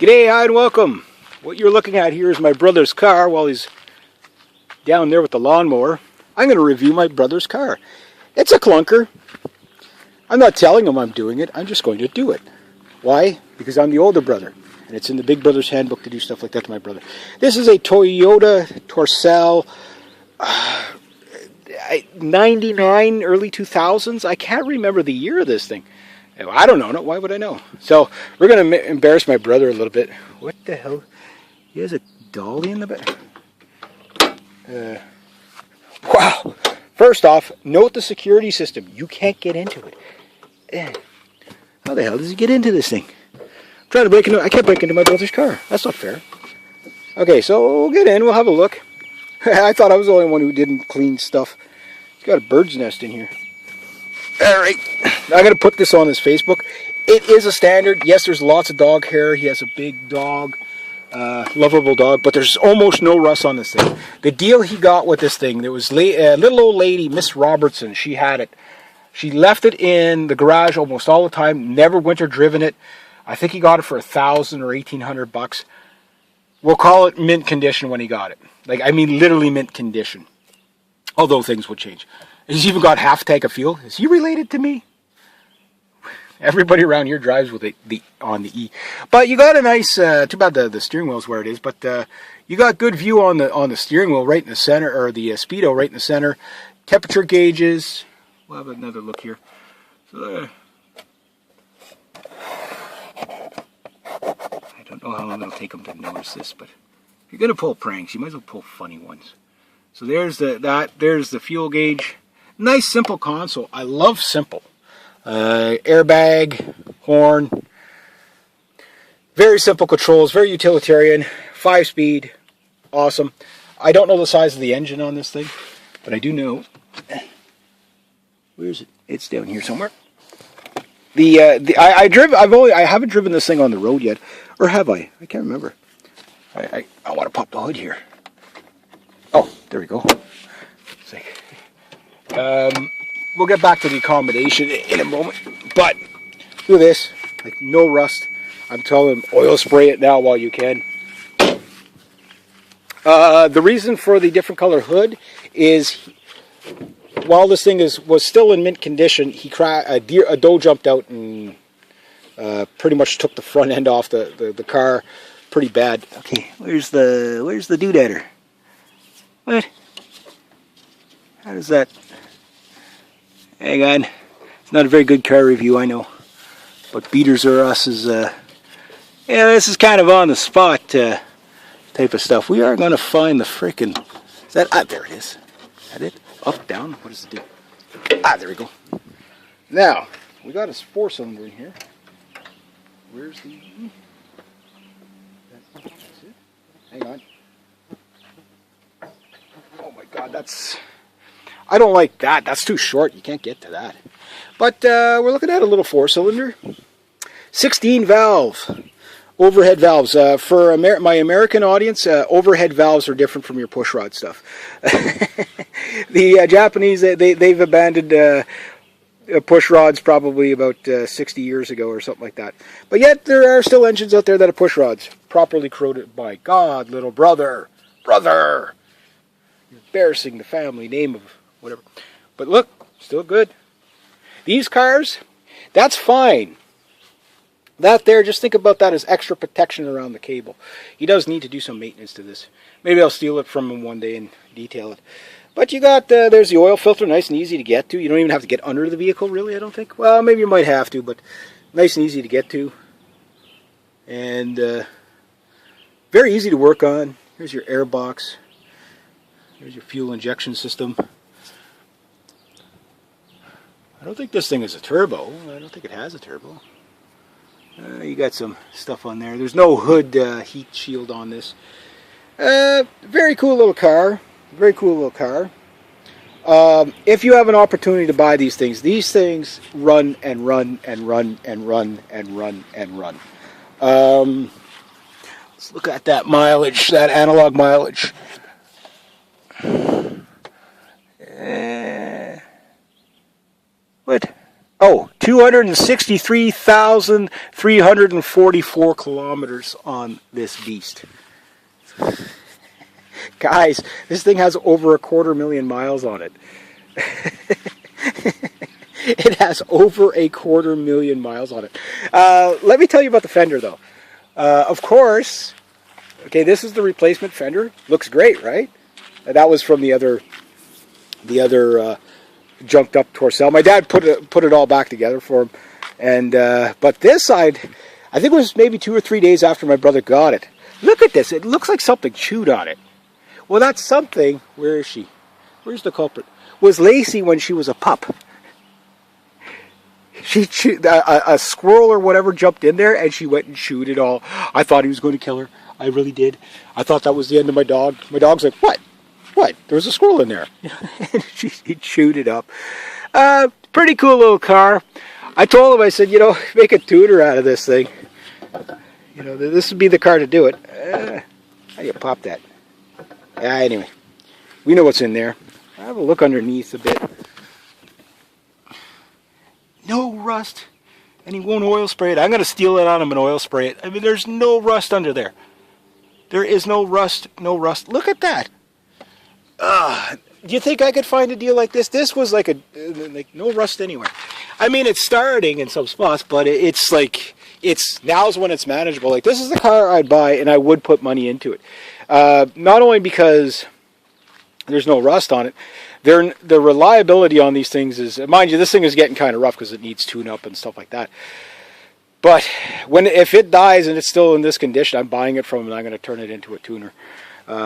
G'day, hi, and welcome. What you're looking at here is my brother's car while he's down there with the lawnmower. I'm going to review my brother's car. It's a clunker. I'm not telling him I'm doing it. I'm just going to do it. Why? Because I'm the older brother. And it's in the big brother's handbook to do stuff like that to my brother. This is a Toyota Tercel 99, early 2000s. I can't remember the year of this thing. I don't know. Why would I know? So we're going to embarrass my brother a little bit. What the hell? He has a dolly in the back. Wow. First off, note the security system. You can't get into it. How the hell does he get into this thing? I'm trying to break into. I can't break into my brother's car. That's not fair. Okay, so we'll get in. We'll have a look. I thought I was the only one who didn't clean stuff. He's got a bird's nest in here. Alright, I'm going to put this on his Facebook. It is a standard. Yes, there's lots of dog hair. He has a big dog, lovable dog, but there's almost no rust on this thing. The deal he got with this thing, there was a little old lady, Miss Robertson, she had it. She left it in the garage almost all the time, never winter driven it. I think he got it for $1,000 or $1,800. We'll call it mint condition when he got it. Like, I mean literally mint condition. Although things would change. He's even got half a tank of fuel. Is he related to me? Everybody around here drives with on the E. But you got a nice, too bad the steering wheel's where it is, but you got good view on the steering wheel right in the center, or the speedo right in the center. Temperature gauges. We'll have another look here. So, I don't know how long it'll take him to notice this, but if you're going to pull pranks, you might as well pull funny ones. So there's there's the fuel gauge. Nice simple console. I love simple. Airbag, horn. Very simple controls, very utilitarian. 5-speed, awesome. I don't know the size of the engine on this thing, but I do know. Where is it? It's down here somewhere. I haven't driven this thing on the road yet, or have I? I can't remember. I want to pop the hood here. Oh, there we go. We'll get back to the accommodation in a moment, but look at this, like no rust. I'm telling him, oil spray it now while you can. The reason for the different color hood is while this thing was still in mint condition, a doe jumped out and pretty much took the front end off the car pretty bad. Okay, where's the doodader? What? How does that? Hang on. It's not a very good car review, I know. But Beaters or Us is, yeah, this is kind of on the spot type of stuff. We are going to find the frickin', is that, there it is. Is that it? Up, down? What does it do? There we go. Now, we got a 4-cylinder in here. Where's the, that's it. Hang on. Oh my God, I don't like that. That's too short. You can't get to that. But we're looking at a little 4-cylinder. 16 valve. Overhead valves. For my American audience, overhead valves are different from your pushrod stuff. The Japanese, they've abandoned pushrods probably about 60 years ago or something like that. But yet there are still engines out there that are pushrods. Properly corroded. By God, little brother. Brother! Embarrassing the family name of whatever. But look, still good. These cars, that's fine. That there, just think about that as extra protection around the cable. He does need to do some maintenance to this. Maybe I'll steal it from him one day and detail it. But you got, there's the oil filter, nice and easy to get to. You don't even have to get under the vehicle, really, I don't think. Well, maybe you might have to, but nice and easy to get to. And very easy to work on. Here's your air box. Here's your fuel injection system. I don't think this thing is a turbo. I don't think it has a turbo. You got some stuff on there. There's no hood heat shield on this. Very cool little car. Very cool little car. If you have an opportunity to buy these things run and run and run and run and run and run. Let's look at that mileage, that analog mileage. What? Oh, 263,344 kilometers on this beast. Guys, this thing has over 250,000 miles on it. It has over 250,000 miles on it. Let me tell you about the fender, though. Of course, okay, this is the replacement fender. Looks great, right? That was from the other junked up Tercel. My dad put it all back together for him, and but this side, I think it was maybe 2 or 3 days after my brother got it. Look at this. It looks like something chewed on it. Well, that's something. Where is she? Where's the culprit? Was Lacey when she was a pup. She chewed, a squirrel or whatever jumped in there, and she went and chewed it all. I thought he was going to kill her. I really did. I thought that was the end of my dog. My dog's like, what? What? There was a squirrel in there. And he chewed it up. Pretty cool little car. I told him, I said, you know, make a tuner out of this thing. You know, this would be the car to do it. How do you pop that? Anyway, we know what's in there. I'll have a look underneath a bit. No rust. And he won't oil spray it. I'm going to steal it on him and oil spray it. I mean, there's no rust under there. There is no rust. No rust. Look at that. Do you think I could find a deal like this? This was like no rust anywhere. I mean, it's starting in some spots, but it's like, now's when it's manageable. Like, this is the car I'd buy, and I would put money into it. Not only because there's no rust on it, the reliability on these things is, mind you, this thing is getting kind of rough because it needs tune-up and stuff like that. But if it dies and it's still in this condition, I'm buying it from him and I'm going to turn it into a tuner.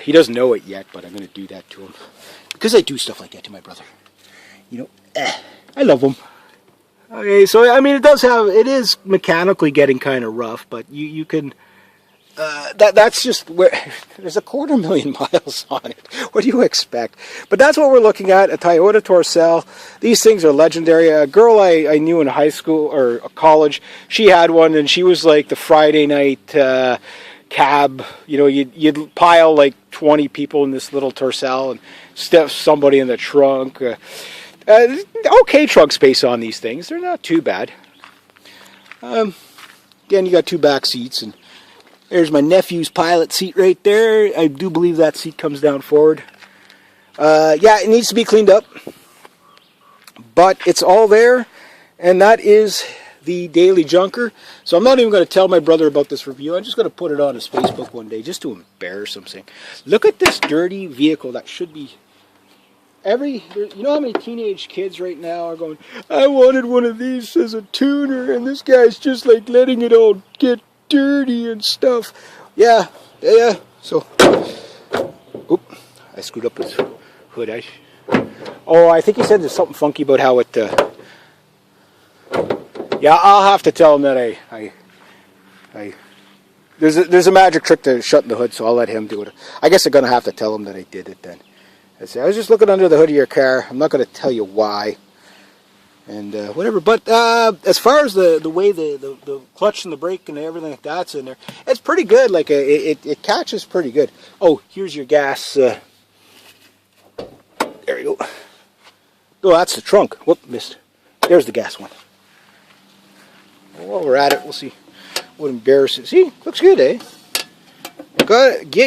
He doesn't know it yet, but I'm going to do that to him. Because I do stuff like that to my brother. You know, I love him. Okay, so I mean, it is mechanically getting kind of rough, but you can, that's just where, there's 250,000 miles on it. What do you expect? But that's what we're looking at, a Toyota Tercel. These things are legendary. A girl I knew in high school, or college, she had one, and she was like the Friday night cab. You know, you'd pile like 20 people in this little Tercel and stuff somebody in the trunk. Okay trunk space on these things. They're not too bad. Again, you got 2 back seats, and there's my nephew's pilot seat right there. I do believe that seat comes down forward. Yeah, it needs to be cleaned up, but it's all there, and that is the Daily Junker. So I'm not even going to tell my brother about this review. I'm just going to put it on his Facebook one day just to embarrass him, saying, look at this dirty vehicle that should be... you know how many teenage kids right now are going, I wanted one of these as a tuner, and this guy's just like letting it all get dirty and stuff. Yeah. So, oop, I screwed up his hood. I think he said there's something funky about how it, yeah, I'll have to tell him that there's a magic trick to shutting the hood, so I'll let him do it. I guess I'm going to have to tell him that I did it then. I was just looking under the hood of your car. I'm not going to tell you why, and whatever. But as far as the way the clutch and the brake and everything like that's in there, it's pretty good. Like it catches pretty good. Oh, here's your gas. There you go. Oh, that's the trunk. Whoop, missed. There's the gas one. While we're at it, we'll see what embarrasses. See, looks good, eh? You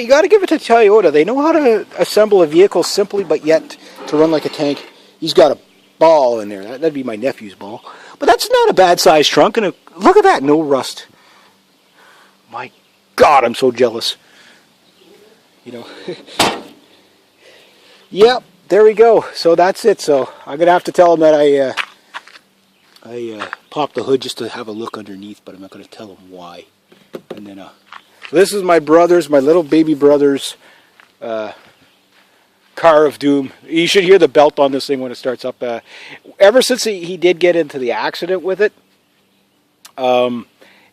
got to give it to Toyota. They know how to assemble a vehicle simply, but yet to run like a tank. He's got a ball in there. That'd be my nephew's ball. But that's not a bad size trunk. And look at that, no rust. My God, I'm so jealous. You know. Yep, there we go. So that's it. So I'm gonna have to tell him that I popped the hood just to have a look underneath, but I'm not gonna tell him why. And then this is my little baby brother's car of doom. You should hear the belt on this thing when it starts up. Ever since he did get into the accident with it,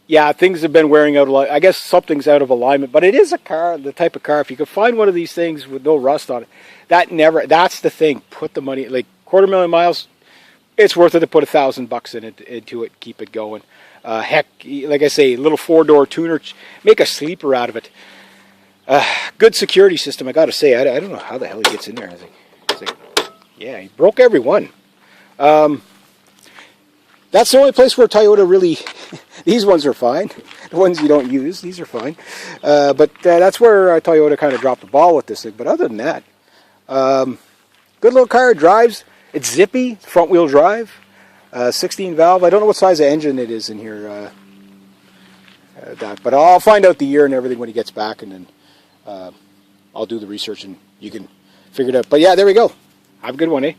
yeah, things have been wearing out. I guess something's out of alignment, but it is a car, the type of car, if you could find one of these things with no rust on it, that's the thing. Put the money, like 250,000 miles, it's worth it to put $1,000 into it, keep it going. Heck, like I say, little 4-door tuner, make a sleeper out of it. Good security system, I gotta say. I don't know how the hell he gets in there. I was like, yeah, he broke every one. That's the only place where Toyota really, these ones are fine. The ones you don't use, these are fine. But that's where Toyota kind of dropped the ball with this thing. But other than that, good little car. It drives. It's zippy, front wheel drive, 16 valve. I don't know what size of engine it is in here. But I'll find out the year and everything when he gets back, and then I'll do the research and you can figure it out. But yeah, there we go. Have a good one, eh?